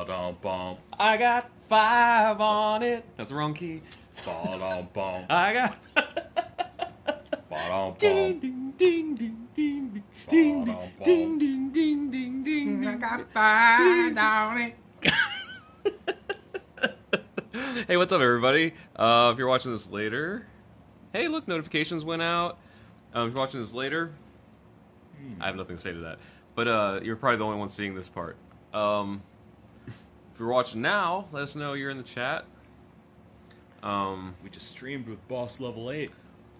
Ba-dum-bum. I got 5 on it. That's the wrong key. Ba-dum-bum. I got. Ba-dum-bum. Ding ding ding ding ding ding Ba-dum-bum. ding ding ding ding ding. I got 5 on it. Hey, what's up, everybody? If you're watching this later, hey, look, notifications went out. If you're watching this later, I have nothing to say to that. But you're probably the only one seeing this part. If you're watching now, let us know you're in the chat. We just streamed with Boss Level 8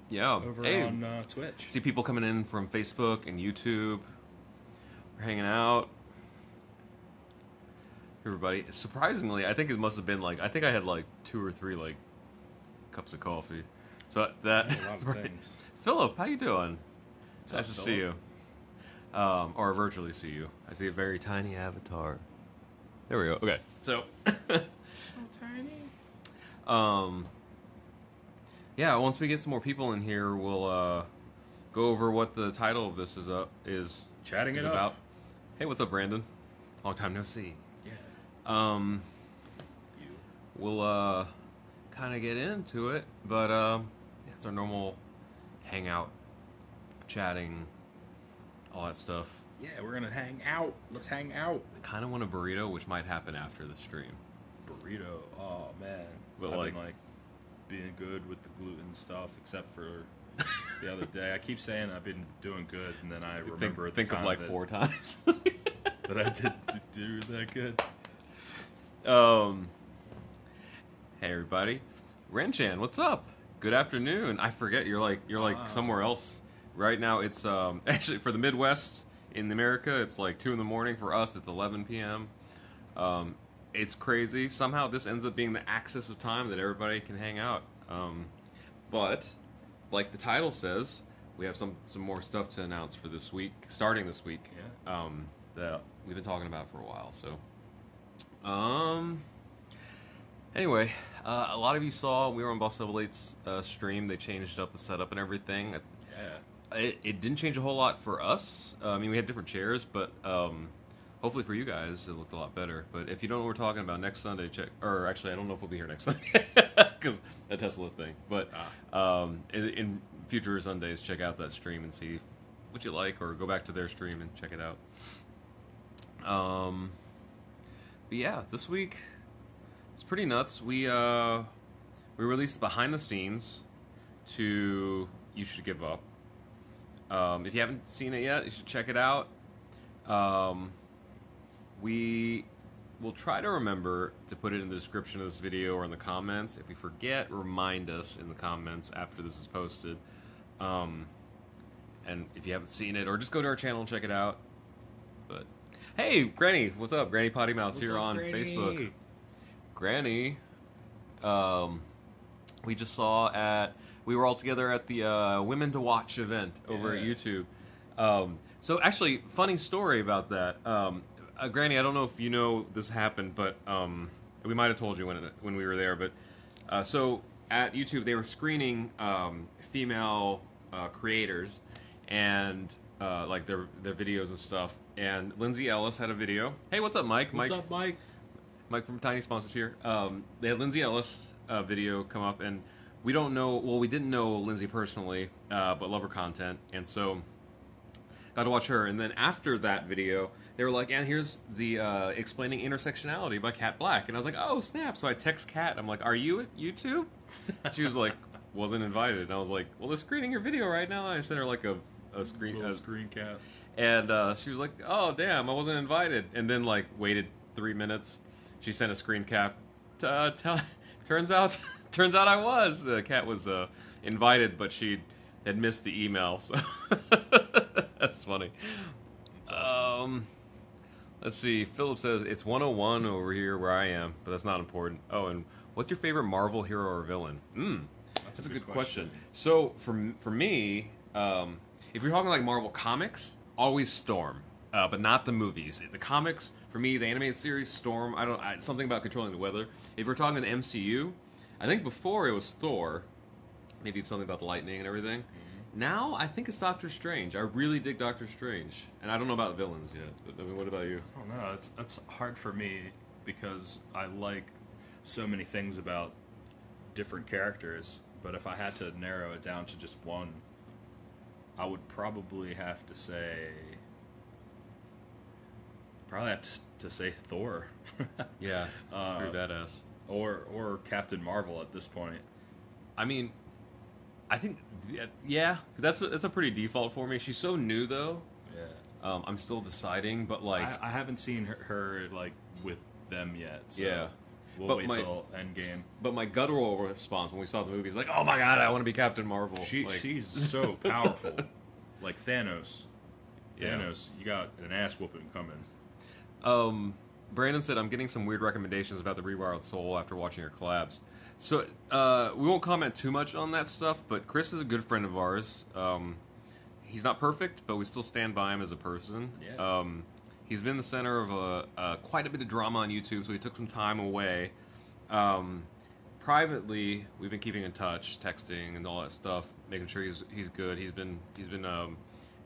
Yeah, over hey, on Twitch. see people coming in from Facebook and YouTube. We're hanging out. Everybody, surprisingly, I think it must have been like, I think I had like 2 or 3 like cups of coffee. So that A lot of right. things. Philip, how you doing? What's Nice up, to see you. Philip? Or virtually see you. I see a very tiny avatar. There we go. Okay, so So tiny. yeah, once we get some more people in here, we'll go over what the title of this is Chatting it up. about. Hey, what's up, Brandon? Long time no see. Yeah. You. We'll kind of get into it, but yeah, it's our normal hangout, chatting, all that stuff. Yeah, we're gonna hang out. Let's hang out. I kind of want a burrito, which might happen after the stream. Burrito. Oh man. But, I've like- been like being good with the gluten stuff, except for the other day. I keep saying I've been doing good, and then I remember at the Think of time like that, 4 times. that I did do that good. Hey everybody, Renchan, what's up? Good afternoon. I forget you're like somewhere else right now. It's actually for the Midwest in America, it's like 2 in the morning. For us, it's 11 p.m. It's crazy. Somehow this ends up being the axis of time that everybody can hang out. But like the title says, we have some more stuff to announce for this week, starting this week. Yeah. That we've been talking about for a while. So, anyway, a lot of you saw we were on Boss Level 8's stream. They changed up the setup and everything. Yeah. It didn't change a whole lot for us. I mean, we had different chairs, but hopefully for you guys, it looked a lot better. But if you don't know what we're talking about, next Sunday, check. Or actually, I don't know if we'll be here next Sunday because a Tesla thing. But in future Sundays, check out that stream and see what you like, or go back to their stream and check it out. But yeah, this week it's pretty nuts. We released behind the scenes to You Should Give Up. If you haven't seen it yet, you should check it out. We will try to remember to put it in the description of this video or in the comments. If we forget, remind us in the comments after this is posted. And if you haven't seen it, or just go to our channel and check it out. But hey, Granny, what's up? Granny Potty Mouth's here on Facebook. Granny, we just saw we were all together at the Women to Watch event over at YouTube. So actually, funny story about that. Granny, I don't know if you know this happened, but we might have told you when we were there. But so at YouTube, they were screening female creators and like their videos and stuff. And Lindsay Ellis had a video. Hey, what's up, Mike? What's up, Mike? Mike from Tiny Sponsors here. They had Lindsay Ellis video come up, and we don't know. Well, we didn't know Lindsay personally, but love her content, and so got to watch her. And then after that video, they were like, "And here's the explaining intersectionality by Kat Black." And I was like, "Oh snap!" So I text Kat. I'm like, "Are you at YouTube?" She was like, "Wasn't invited." And I was like, "Well, they're screening your video right now." And I sent her like a screen cap. And she was like, "Oh damn, I wasn't invited." And then like waited 3 minutes. She sent a screen cap. Turns out I was. The cat was invited, but she had missed the email. So that's funny. That's awesome. Let's see. Philip says it's 101 over here where I am, but that's not important. Oh, and what's your favorite Marvel hero or villain? That's a good question. So for me, if you're talking like Marvel comics, always Storm, but not the movies. The comics, for me, the animated series, Storm. Something about controlling the weather. If we're talking the MCU, I think before it was Thor. Maybe something about the lightning and everything. Mm-hmm. Now I think it's Doctor Strange. I really dig Doctor Strange, and I don't know about villains yet. But I mean, what about you? I don't know. It's hard for me. because I like so many things about different characters. But if I had to narrow it down to just one, I would probably have to say Thor. Yeah, it's pretty badass. Or Captain Marvel at this point. I mean, I think yeah, that's a pretty default for me. She's so new though. Yeah. I'm still deciding, but like I haven't seen her like with them yet. So yeah. We'll wait till Endgame. But my guttural response when we saw the movie is like, "Oh my god, I want to be Captain Marvel." She's so powerful, like Thanos. Thanos, you got an ass whooping coming. Brandon said, "I'm getting some weird recommendations about the Rewired Soul after watching your collabs." So we won't comment too much on that stuff. But Chris is a good friend of ours. He's not perfect, but we still stand by him as a person. Yeah. He's been the center of quite a bit of drama on YouTube, so he took some time away. Privately, we've been keeping in touch, texting and all that stuff, making sure he's good. He's been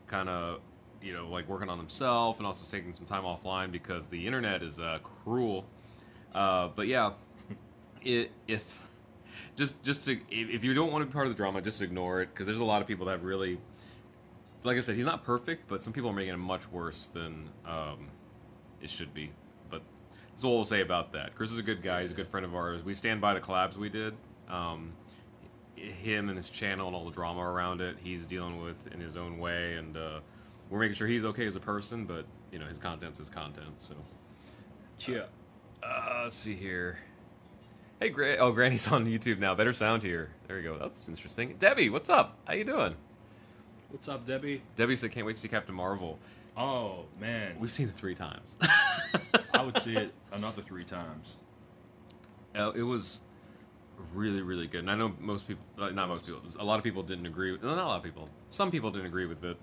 kind of like working on himself and also taking some time offline because the internet is cruel. But yeah, if you don't want to be part of the drama, just ignore it because there's a lot of people that have really. Like I said, he's not perfect, but some people are making it much worse than it should be. But that's all we'll say about that. Chris is a good guy. He's a good friend of ours. We stand by the collabs we did. Him and his channel and all the drama around it, he's dealing with in his own way. And we're making sure he's okay as a person, but, his content's his content. So, Cheer. Let's see here. Hey, Granny's on YouTube now. Better sound here. There you go. That's interesting. Debbie, what's up? How you doing? What's up, Debbie? Debbie said, "Can't wait to see Captain Marvel." Oh man, we've seen it 3 times. I would see it another 3 times. It was really, really good, and I know most people, not most people, a lot of people didn't agree. Not a lot of people. Some people didn't agree with it,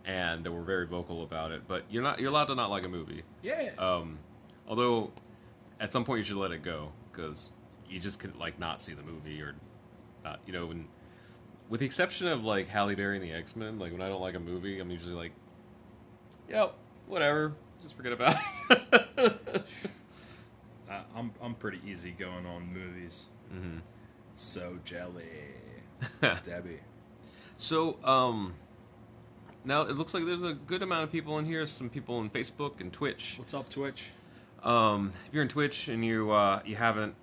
and they were very vocal about it. But you're allowed to not like a movie. Yeah. Although, at some point you should let it go because you just could not see the movie or not. When. With the exception of Halle Berry and the X-Men, when I don't like a movie, I'm usually like, yep, whatever, just forget about it. I'm pretty easy going on movies. Mm-hmm. So jelly, Debbie. So now it looks like there's a good amount of people in here. Some people on Facebook and Twitch. What's up, Twitch? If you're in Twitch and you haven't,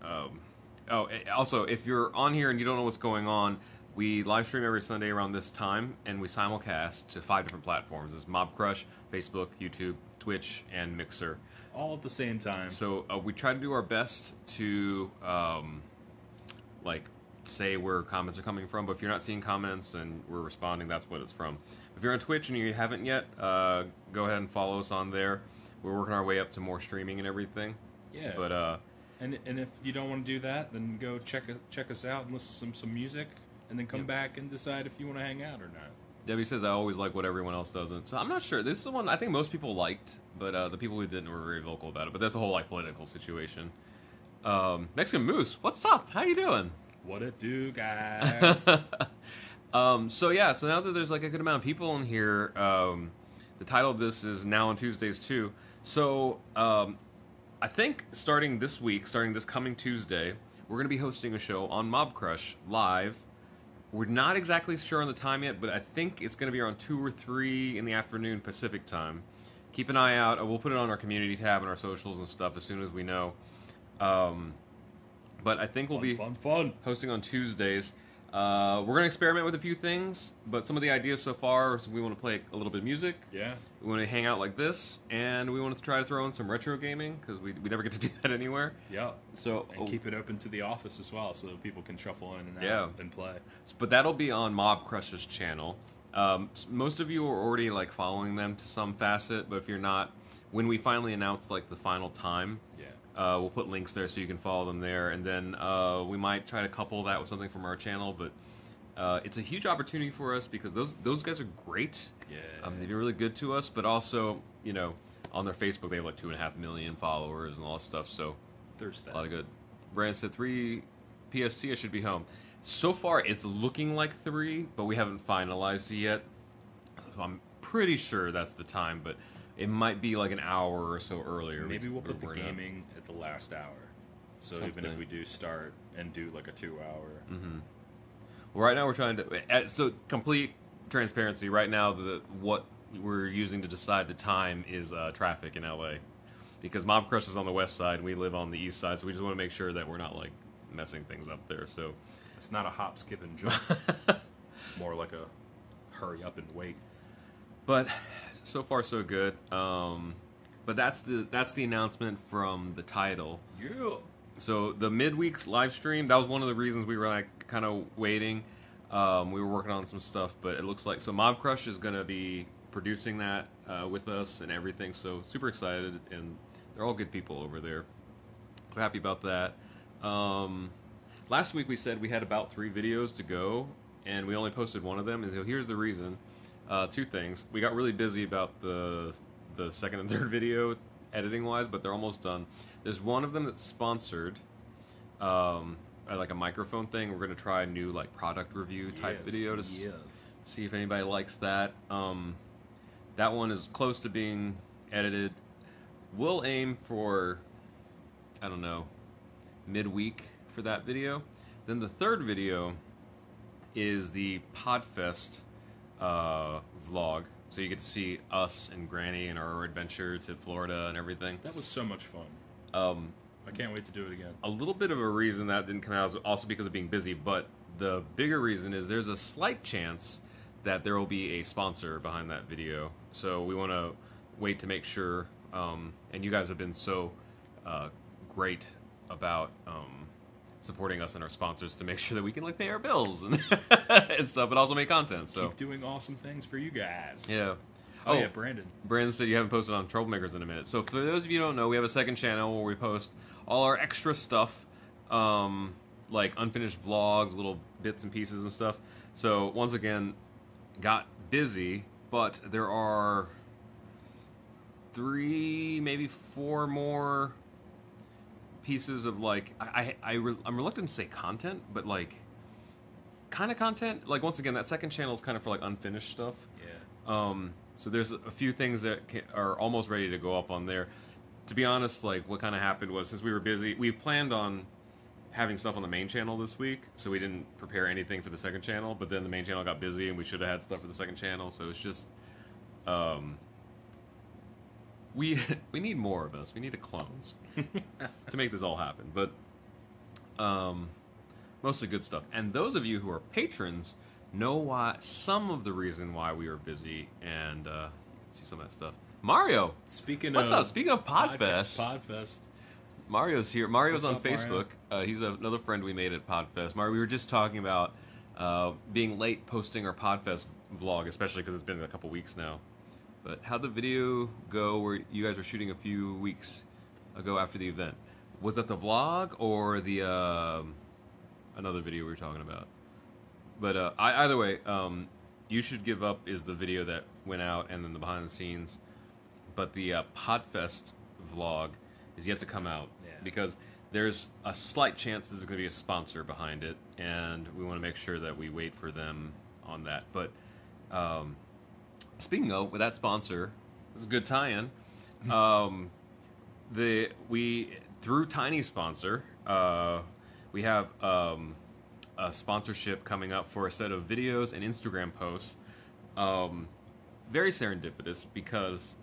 also if you're on here and you don't know what's going on. We live stream every Sunday around this time, and we simulcast to 5 different platforms. There's Mob Crush, Facebook, YouTube, Twitch, and Mixer. All at the same time. So we try to do our best to, say where comments are coming from. But if you're not seeing comments and we're responding, that's what it's from. If you're on Twitch and you haven't yet, go ahead and follow us on there. We're working our way up to more streaming and everything. Yeah. But and if you don't want to do that, then go check us out and listen to some music. And then come back and decide if you want to hang out or not. Debbie says, I always like what everyone else doesn't. So I'm not sure. This is the one I think most people liked, but the people who didn't were very vocal about it. But that's a whole political situation. Mexican Moose, what's up? How you doing? What it do, guys? So now that there's a good amount of people in here, the title of this is Now on Tuesdays too. So I think starting this coming Tuesday, we're going to be hosting a show on Mob Crush live. We're not exactly sure on the time yet, but I think it's going to be around 2 or 3 in the afternoon Pacific time. Keep an eye out. We'll put it on our community tab and our socials and stuff as soon as we know. But I think we'll be hosting on Tuesdays. We're going to experiment with a few things, but some of the ideas so far is we want to play a little bit of music. Yeah. We want to hang out like this, and we want to try to throw in some retro gaming, because we never get to do that anywhere. Yeah. So and keep it open to the office as well, so people can shuffle in and out and play. But that'll be on Mob Crush's channel. Most of you are already following them to some facet, but if you're not, when we finally announce the final time, we'll put links there so you can follow them there, and then we might try to couple that with something from our channel. But it's a huge opportunity for us because those guys are great. Yeah, they've been really good to us, but also on their Facebook they have 2.5 million followers and all that stuff. So there's that. A lot of good. Brandon said 3 PST. I should be home. So far it's looking like 3, but we haven't finalized it yet. So I'm pretty sure that's the time, but It might be like an hour or so earlier. Maybe we'll put the gaming at the last hour. So even if we do start and do like a 2-hour. Mm-hmm. Well, right now we're trying to... So complete transparency. Right now, what we're using to decide the time is traffic in LA. Because Mob Crush is on the west side and we live on the east side. So we just want to make sure that we're not like messing things up there. So it's not a hop, skip, and jump. It's more like a hurry up and wait. But so far so good. But that's the announcement from the title. Yeah. So the midweek's live stream, that was one of the reasons we were like kind of waiting. We were working on some stuff, but it looks like Mob Crush is going to be producing that with us and everything. So super excited, and they're all good people over there. So happy about that. Last week we said we had about 3 videos to go, and we only posted one of them. And so here's the reason. 2 things. We got really busy about the second and third video editing wise, but they're almost done. There's one of them that's sponsored, like a microphone thing. We're going to try a new like product review type video to see if anybody likes that. That one is close to being edited. We'll aim for, I don't know, midweek for that video. Then the third video is the Podfest vlog. So you get to see us and Granny and our adventure to Florida and everything. That was so much fun. I can't wait to do it again. A little bit of a reason that didn't come out is also because of being busy, but the bigger reason is there's a slight chance that there will be a sponsor behind that video. So we want to wait to make sure, and you guys have been so great about supporting us and our sponsors to make sure that we can like pay our bills and, and stuff, but also make content. So keep doing awesome things for you guys. Yeah. Oh yeah, Brandon. Brandon said you haven't posted on Troublemakers in a minute. So for those of you who don't know, we have a second channel where we post all our extra stuff, like unfinished vlogs, little bits and pieces and stuff. So once again, got busy, but there are 3, maybe 4 more pieces of like I'm reluctant to say content, but like kind of content. Like once again, that second channel is kind of for like unfinished stuff. Yeah. So there's a few things that are almost ready to go up on there. To be honest, like what kind of happened was since we were busy, we planned on having stuff on the main channel this week, so we didn't prepare anything for the second channel. But then the main channel got busy, and we should have had stuff for the second channel. So it's just we need more of us. We need clones to make this all happen. But mostly good stuff. And those of you who are patrons know why some of the reason why we were busy, and you can see some of that stuff. Mario, what's up? Speaking of Podfest, Mario's here. Mario's on up, Facebook. He's another friend we made at Podfest. Mario, we were just talking about being late posting our Podfest vlog, especially because it's been a couple weeks now. But how'd the video go where you guys were shooting a few weeks ago after the event? Was that the vlog or the another video we were talking about? But either way, You Should Give Up is the video that went out, and then the behind the scenes. But the Podfest vlog is yet to come out, because there's a slight chance there's going to be a sponsor behind it, and we want to make sure that we wait for them on that. But speaking of, with that sponsor, this is a good tie-in. Through Tiny Sponsor, we have a sponsorship coming up for a set of videos and Instagram posts. Very serendipitous, because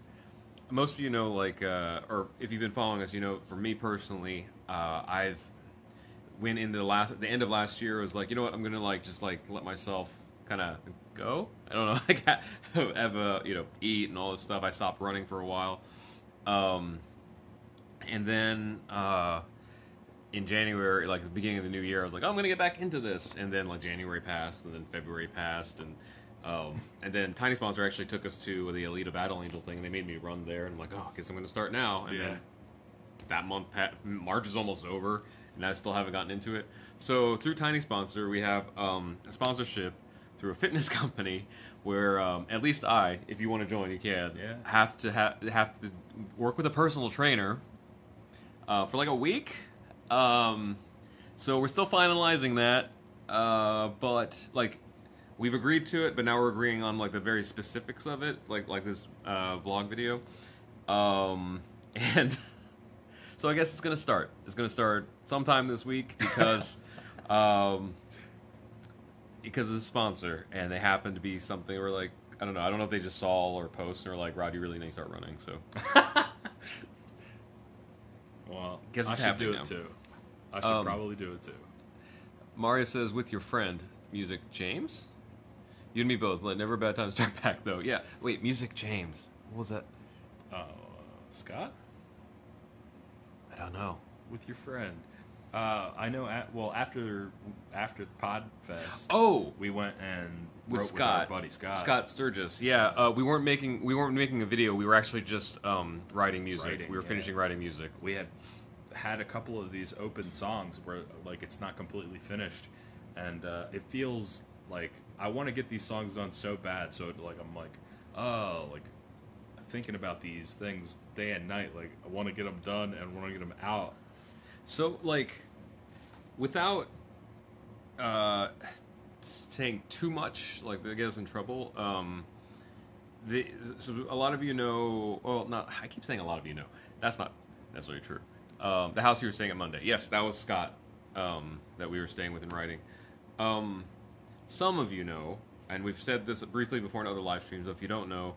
most of you know, like, or if you've been following us, you know, for me personally, I've went into the end of last year, was like, you know what, I'm gonna like just like let myself kind of go. I don't know, like have a, you know, eat and all this stuff. I stopped running for a while, and then in January, like the beginning of the new year, I was like, oh, I'm gonna get back into this, and then like January passed, and then February passed, and then Tiny Sponsor actually took us to the Alita Battle Angel thing, and they made me run there, and I'm like, oh, I guess I'm gonna start now. And then that month, March is almost over, and I still haven't gotten into it. So through Tiny Sponsor, we have a sponsorship through a fitness company where at least I, if you want to join, you can. Have to work with a personal trainer for like a week. So we're still finalizing that, but like we've agreed to it, but now we're agreeing on like the very specifics of it, like this vlog video. And so I guess it's gonna start. It's gonna start sometime this week because because of the sponsor, and they happen to be something where like I don't know if they just saw or post and were like, Rod, you really need to start running. So well, guess I it's should do happening it now. too. I should probably do it too. Mario says, with your friend, Music James? You and me both. Never a bad time to start back, though. Yeah. Wait, Music James. What was that? Scott? I don't know. With your friend. I know, after Podfest, we went and with wrote Scott, with our buddy Scott. Scott Sturgis. Yeah, we weren't making a video. We were actually just writing music. We were finishing writing music. We had a couple of these open songs where like it's not completely finished, and it feels like I want to get these songs done so bad. So like I'm like, oh, like thinking about these things day and night. Like I want to get them done and want to get them out. So like, without saying too much, like that gets us in trouble. So a lot of you know. Well, not. I keep saying a lot of you know. That's not necessarily true. The house you were staying at Monday. Yes, that was Scott that we were staying with and writing. Some of you know, and we've said this briefly before in other live streams, but if you don't know,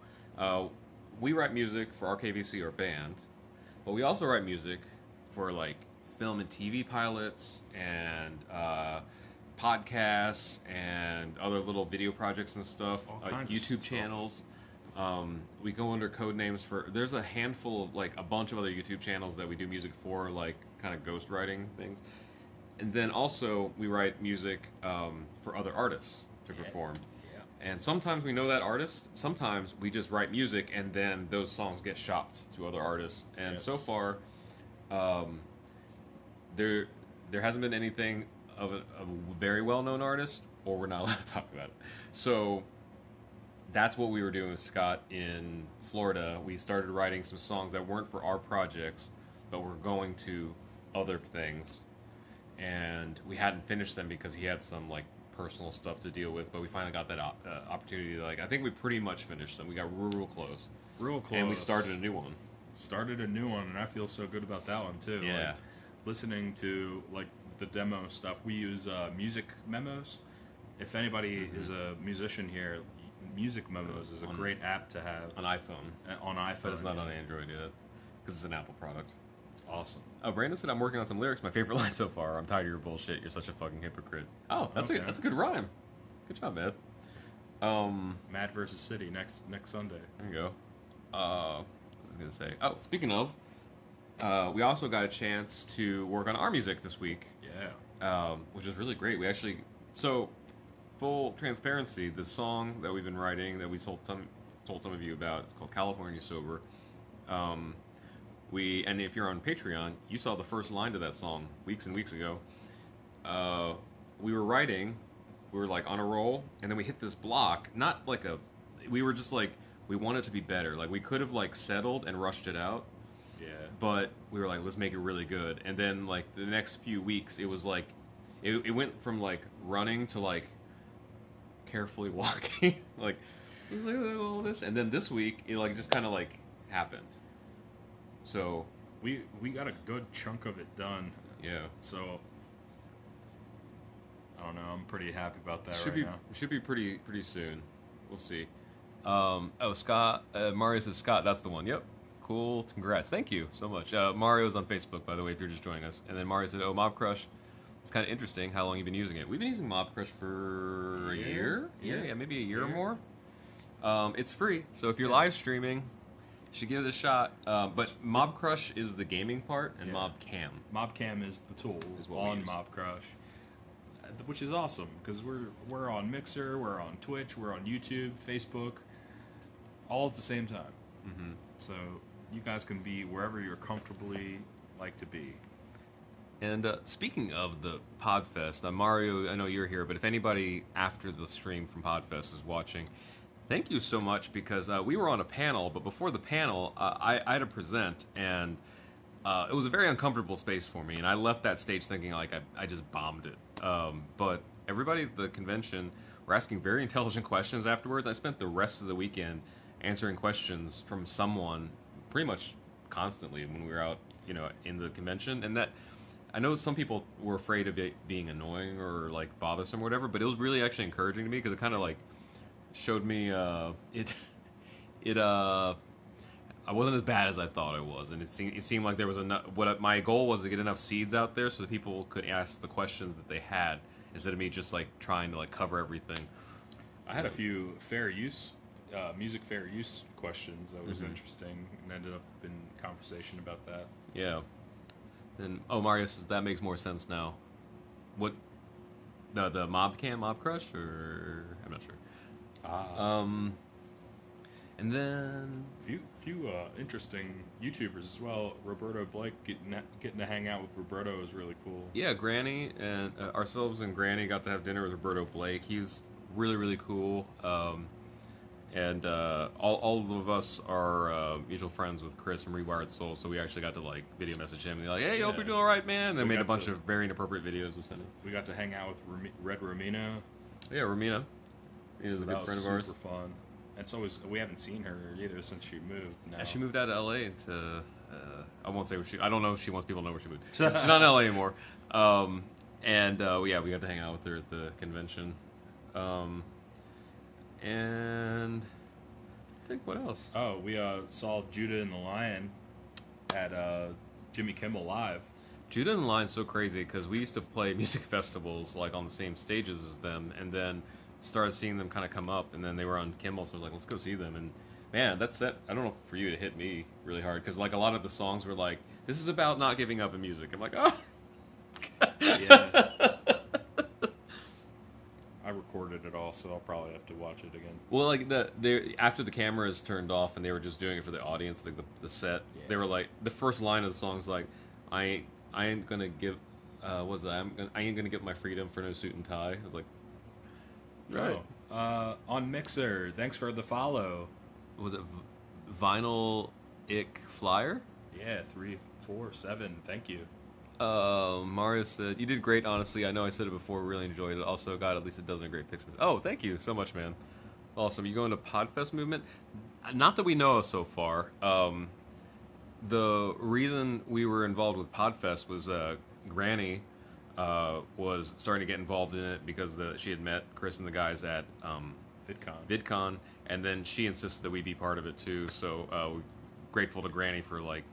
we write music for RKVC, our band, but we also write music for like film and TV pilots and podcasts and other little video projects and stuff, YouTube channels. We go under code names for. There's a handful of like a bunch of other YouTube channels that we do music for, like kind of ghost writing things, and then also we write music for other artists to perform. Yeah. And sometimes we know that artist. Sometimes we just write music, and then those songs get shopped to other artists. And so far, there hasn't been anything of a very well-known artist, or we're not allowed to talk about it. So that's what we were doing with Scott in Florida. We started writing some songs that weren't for our projects, but were going to other things. And we hadn't finished them because he had some like personal stuff to deal with, but we finally got that opportunity to, like, I think we pretty much finished them. We got real close. Real close. And we started a new one. And I feel so good about that one too. Yeah. Like, listening to like the demo stuff, we use music memos. If anybody is a musician here, Music Memos is a great app to have on iPhone. But it's not on Android yet because it's an Apple product. It's awesome. Oh, Brandon said I'm working on some lyrics. My favorite line so far. I'm tired of your bullshit. You're such a fucking hypocrite. Oh, that's a good rhyme. Good job, man. Mad vs. City next Sunday. There you go. What was I gonna say? Oh, speaking of, we also got a chance to work on our music this week. Yeah. Which is really great. We actually full transparency, the song that we've been writing that we told some of you about, it's called California Sober. And if you're on Patreon, you saw the first line to that song weeks and weeks ago. We were writing, we were like on a roll, and then we hit this block. Not like we were just like, we want it to be better. Like we could have like settled and rushed it out. Yeah. But we were like, let's make it really good. And then like the next few weeks, it was like, it went from like running to like carefully walking. Like all this, and then this week it like just kind of like happened. So we got a good chunk of it done. Yeah. So I don't know. I'm pretty happy about that now. Should be pretty soon. We'll see. Scott. Mario says Scott. That's the one. Yep. Cool. Congrats. Thank you so much. Mario's on Facebook, by the way, if you're just joining us. And then Mario said, "Oh, Mob Crush. It's kind of interesting how long you've been using it." We've been using Mob Crush for a year? Yeah, maybe a year or more. It's free, so if you're live streaming, you should give it a shot. But Mob Crush is the gaming part, and Mob Cam. Mob Cam is the tool on Mob Crush, which is awesome, because we're on Mixer, we're on Twitch, we're on YouTube, Facebook, all at the same time. Mm-hmm. So you guys can be wherever you're comfortably like to be. And speaking of the Podfest, Mario, I know you're here, but if anybody after the stream from Podfest is watching, thank you so much, because we were on a panel, but before the panel, I had to present, and it was a very uncomfortable space for me, and I left that stage thinking like I just bombed it. But everybody at the convention were asking very intelligent questions afterwards. I spent the rest of the weekend answering questions from someone pretty much constantly when we were out, in the convention. And that, I know some people were afraid of it being annoying or like bothersome or whatever, but it was really actually encouraging to me because it kind of like showed me I wasn't as bad as I thought I was, and it seemed like there was enough. My goal was to get enough seeds out there so that people could ask the questions that they had instead of me just like trying to like cover everything. I had a few music fair use questions that was interesting, and ended up in conversation about that. Yeah. And Mario says that makes more sense now. What the mob crush, or I'm not sure. And then few interesting YouTubers as well. Roberto Blake getting to hang out with Roberto is really cool. Yeah, Granny and ourselves and Granny got to have dinner with Roberto Blake. He was really, really cool. And all of us are mutual friends with Chris from Rewired Soul, so we actually got to like video message him and be like, "Hey, hope you're doing all right, man." And they made a bunch of very inappropriate videos to send him. We got to hang out with Red Romina. Yeah, Romina. He's a good friend of ours. Super fun. It's always, we haven't seen her either since she moved. Now. Yeah, she moved out of LA to I won't say where she. I don't know if she wants people to know where she moved. She's not in LA anymore. We got to hang out with her at the convention. And I think what else? Oh, we saw Judah and the Lion at Jimmy Kimmel Live. Judah and the Lion's so crazy because we used to play music festivals like on the same stages as them, and then started seeing them kind of come up, and then they were on Kimmel, so I was like, let's go see them. And man, that set, I don't know, for you to hit me really hard because like a lot of the songs were like, this is about not giving up in music. I'm like, oh. Yeah. I recorded it all, so I'll probably have to watch it again. Well, like after the cameras turned off and they were just doing it for the audience, like the set, they were like, the first line of the song is like, I ain't gonna give, I ain't gonna give my freedom for no suit and tie. I was like, right. On Mixer, thanks for the follow. Was it Vinyl Ick Flyer? Yeah, 347. Thank you. Mario said, you did great, honestly. I know I said it before, really enjoyed it. Also got at least a dozen great pictures. Oh, thank you so much, man. Awesome. You going to Podfest movement? Not that we know of so far. The reason we were involved with Podfest was Granny was starting to get involved in it because she had met Chris and the guys at VidCon, and then she insisted that we be part of it too. So we're grateful to Granny for like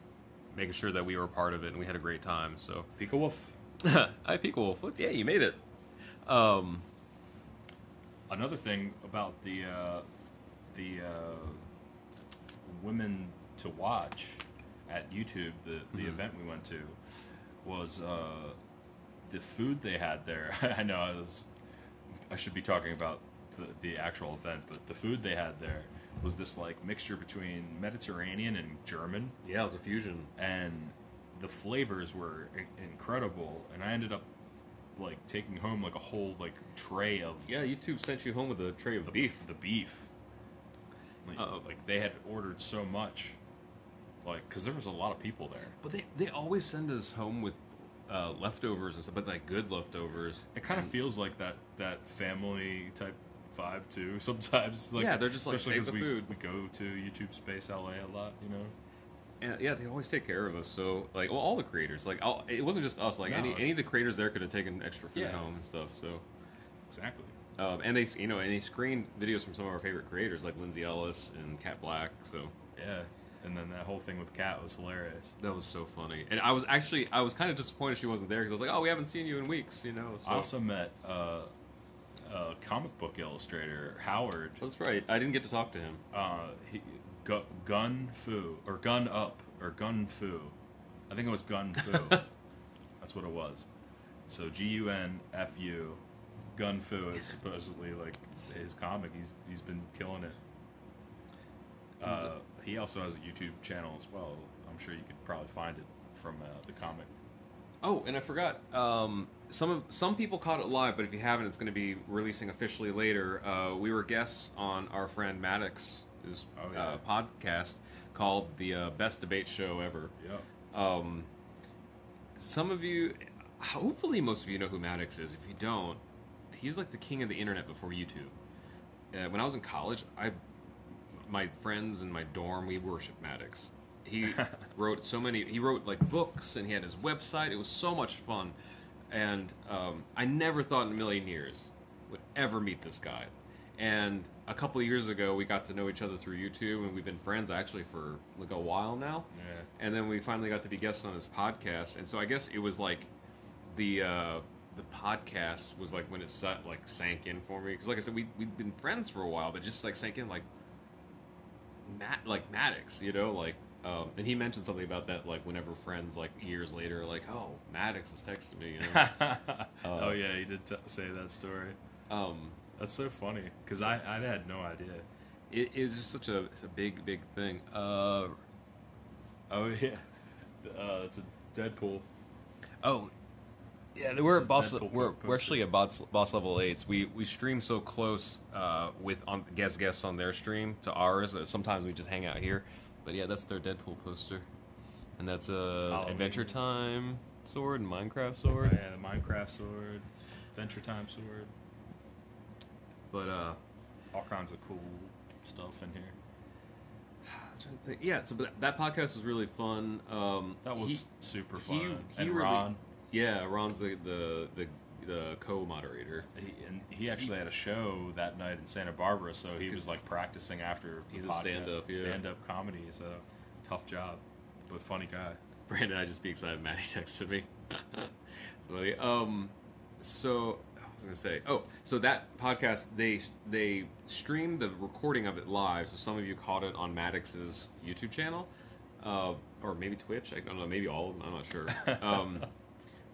making sure that we were part of it, and we had a great time. So Pika Wolf. Hi, Pika Wolf. Yeah, you made it. Another thing about the women to watch at YouTube, the event we went to, was the food they had there. I know I should be talking about the actual event, but the food they had there was this like mixture between Mediterranean and German. Yeah, it was a fusion, and the flavors were incredible. And I ended up like taking home like a whole like tray of. Yeah, YouTube sent you home with a tray of beef. The beef. Like they had ordered so much, like because there was a lot of people there. But they always send us home with leftovers and stuff, but like good leftovers. It kind of feels like that family type vibe too. Sometimes, like yeah, they're just like especially because we go to YouTube Space LA a lot, you know. And yeah, they always take care of us. So like, well, all the creators, like, it wasn't just us. Like any of the creators there could have taken extra food home and stuff. So exactly. And they screened videos from some of our favorite creators like Lindsay Ellis and Kat Black. So yeah. And then that whole thing with Kat was hilarious. That was so funny. And I was kind of disappointed she wasn't there because I was like, oh, we haven't seen you in weeks, you know. So. I also met a comic book illustrator, Howard. That's right. I didn't get to talk to him. Gun Fu, or Gun Up, or Gun Fu. I think it was Gun Fu. That's what it was. So GUNFU. Gun Fu is supposedly like his comic. He's been killing it. He also has a YouTube channel as well. I'm sure you could probably find it from the comic. Oh, and I forgot. Some people caught it live, but if you haven't, it's going to be releasing officially later. We were guests on our friend Maddox's podcast called the Best Debate Show Ever. Yeah. Some of you, hopefully most of you know who Maddox is. If you don't, he was like the king of the internet before YouTube. When I was in college, my friends in my dorm, we worshiped Maddox. He wrote he wrote like books, and he had his website. It was so much fun. And I never thought in a million years would ever meet this guy. And a couple of years ago, we got to know each other through YouTube, and we've been friends actually for like a while now. Yeah. And then we finally got to be guests on his podcast. And so I guess it was like the podcast was like when it sank in for me, because like I said, we've been friends for a while, but just like sank in like Maddox, you know, like. And he mentioned something about that, like whenever friends, like years later, like, oh, Maddox has texted me. You know? Oh yeah, he did say that story. That's so funny because I had no idea. It is just it's a big thing. Oh yeah, it's a Deadpool. Oh yeah, we're at boss. We're actually at boss level 8s. We stream so close with guests on their stream to ours. Sometimes we just hang out here. But yeah, that's their Deadpool poster, and that's Adventure Time sword and Minecraft sword. Oh, yeah, the Minecraft sword, Adventure Time sword. But all kinds of cool stuff in here. I'm trying to think. Yeah, so that podcast was really fun. That was super fun. And really, Ron. Yeah, Ron's the co-moderator. He actually had a show that night in Santa Barbara, so he was like practicing after. He's a stand-up comedy. So tough job, but funny guy. Brandon, I just be excited. Maddie texted me. So I was gonna say, so that podcast they streamed the recording of it live, so some of you caught it on Maddox's YouTube channel, or maybe Twitch. I don't know, maybe all of them. I'm not sure.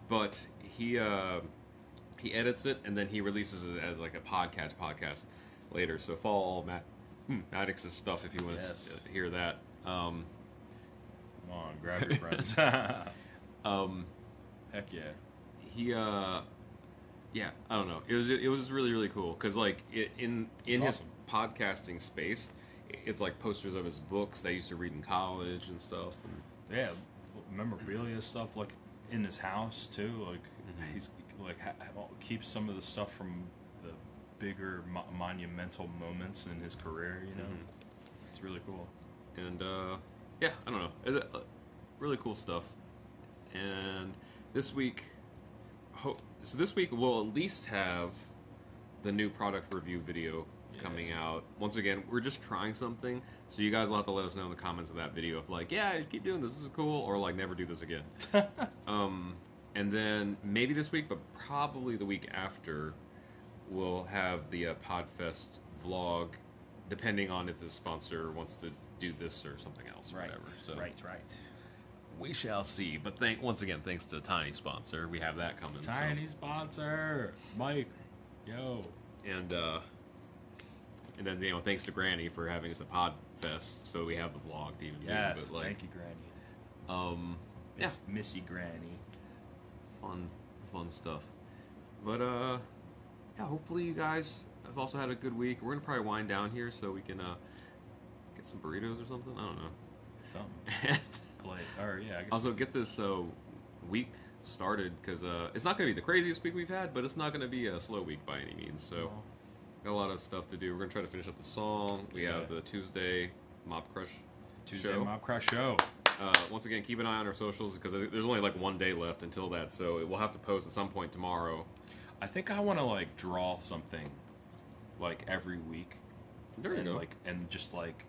But he edits it, and then he releases it as like a podcast later. So follow all Maddox's stuff if you want to hear that. Come on, grab your friends. Heck yeah. Yeah, I don't know. It was really, really cool because like in his awesome. Podcasting space, it's like posters of his books that I used to read in college and stuff. And yeah, memorabilia stuff like in his house too. Like he's like keeps some of the stuff from the bigger monumental moments in his career. You know, it's really cool. And yeah, I don't know, really cool stuff. And this week. So this week we'll at least have the new product review video coming out. Once again, we're just trying something, so you guys will have to let us know in the comments of that video if like, yeah, keep doing this is cool, or like never do this again. And then maybe this week, but probably the week after, we'll have the Podfest vlog, depending on if the sponsor wants to do this or something else or whatever. So. Right. We shall see. But once again, thanks to Tiny Sponsor, we have that coming. Tiny Sponsor, Mike, yo, and then thanks to Granny for having us at Podfest, so we have the vlog to even do. Yes, but, like, thank you, Granny. Yeah, Missy Granny, fun stuff. But yeah, hopefully you guys have also had a good week. We're gonna probably wind down here so we can get some burritos or something. I don't know, something. Or yeah, I guess also get this week started because it's not going to be the craziest week we've had, but it's not going to be a slow week by any means. So got a lot of stuff to do. We're going to try to finish up the song. We have the Tuesday Mob Crush show. Once again, keep an eye on our socials because there's only like one day left until that, so we'll have to post at some point tomorrow. I think I want to like draw something like every week. There you go. And just like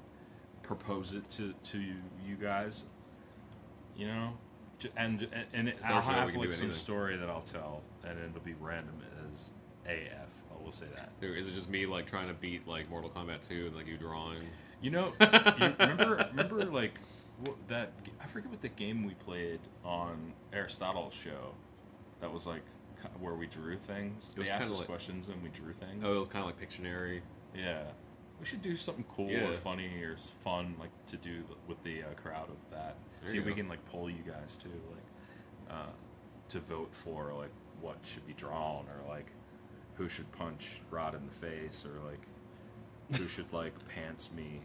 propose it to you guys. You know, and I'll have like some story that I'll tell, and it'll be random as AF. I will say that. Dude, is it just me like trying to beat like Mortal Kombat 2 and like you drawing? You know, you remember like that? I forget what the game we played on Aristotle's show. That was like where we drew things. They asked us questions and we drew things. Oh, it was kind of like Pictionary. Yeah. We should do something cool or funny or fun, like to do with the crowd of that. See if we can like poll you guys too, like to vote for like what should be drawn, or like who should punch Rod in the face, or like who should like pants me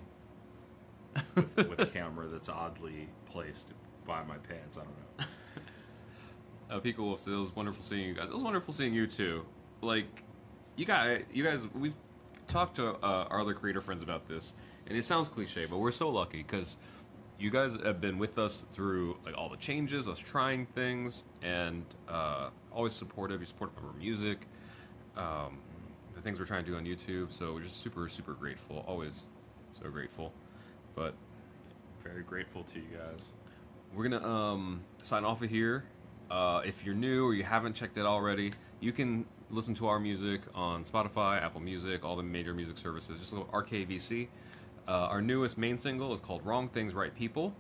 with a camera that's oddly placed by my pants. I don't know. People will say it was wonderful seeing you guys. It was wonderful seeing you too. Like you guys, we've talked to our other creator friends about this, and it sounds cliche, but we're so lucky because you guys have been with us through like all the changes, us trying things, and always supportive. You're supportive of our music, the things we're trying to do on YouTube. So we're just super, super grateful. Always so grateful. But very grateful to you guys. we're gonna sign off of here. If you're new or you haven't checked it already, you can listen to our music on Spotify, Apple Music, all the major music services. Just look at RKVC. Our newest main single is called Wrong Things, Right People.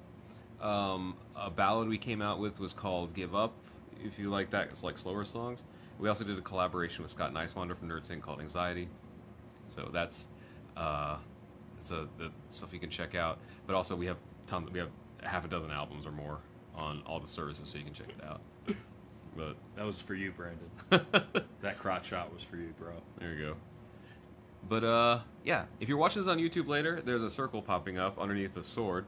A ballad we came out with was called Give Up. If you like that, it's like slower songs. We also did a collaboration with Scott Nicewander from Nerd Sing called Anxiety. So that's the stuff you can check out. But also we have half a dozen albums or more on all the services, so you can check it out. But that was for you, Brandon. That crotch shot was for you, bro. There you go. But yeah, if you're watching this on YouTube later, there's a circle popping up underneath the sword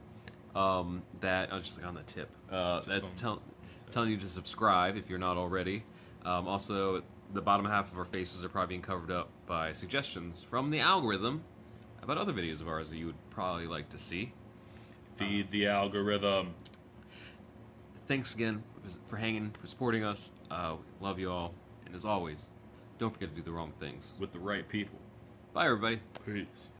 that just like on the tip. That's telling you to subscribe if you're not already. Also, the bottom half of our faces are probably being covered up by suggestions from the algorithm about other videos of ours that you would probably like to see. Feed the algorithm. Thanks again for hanging, for supporting us. Love you all. And as always, don't forget to do the wrong things with the right people. Bye, everybody. Peace.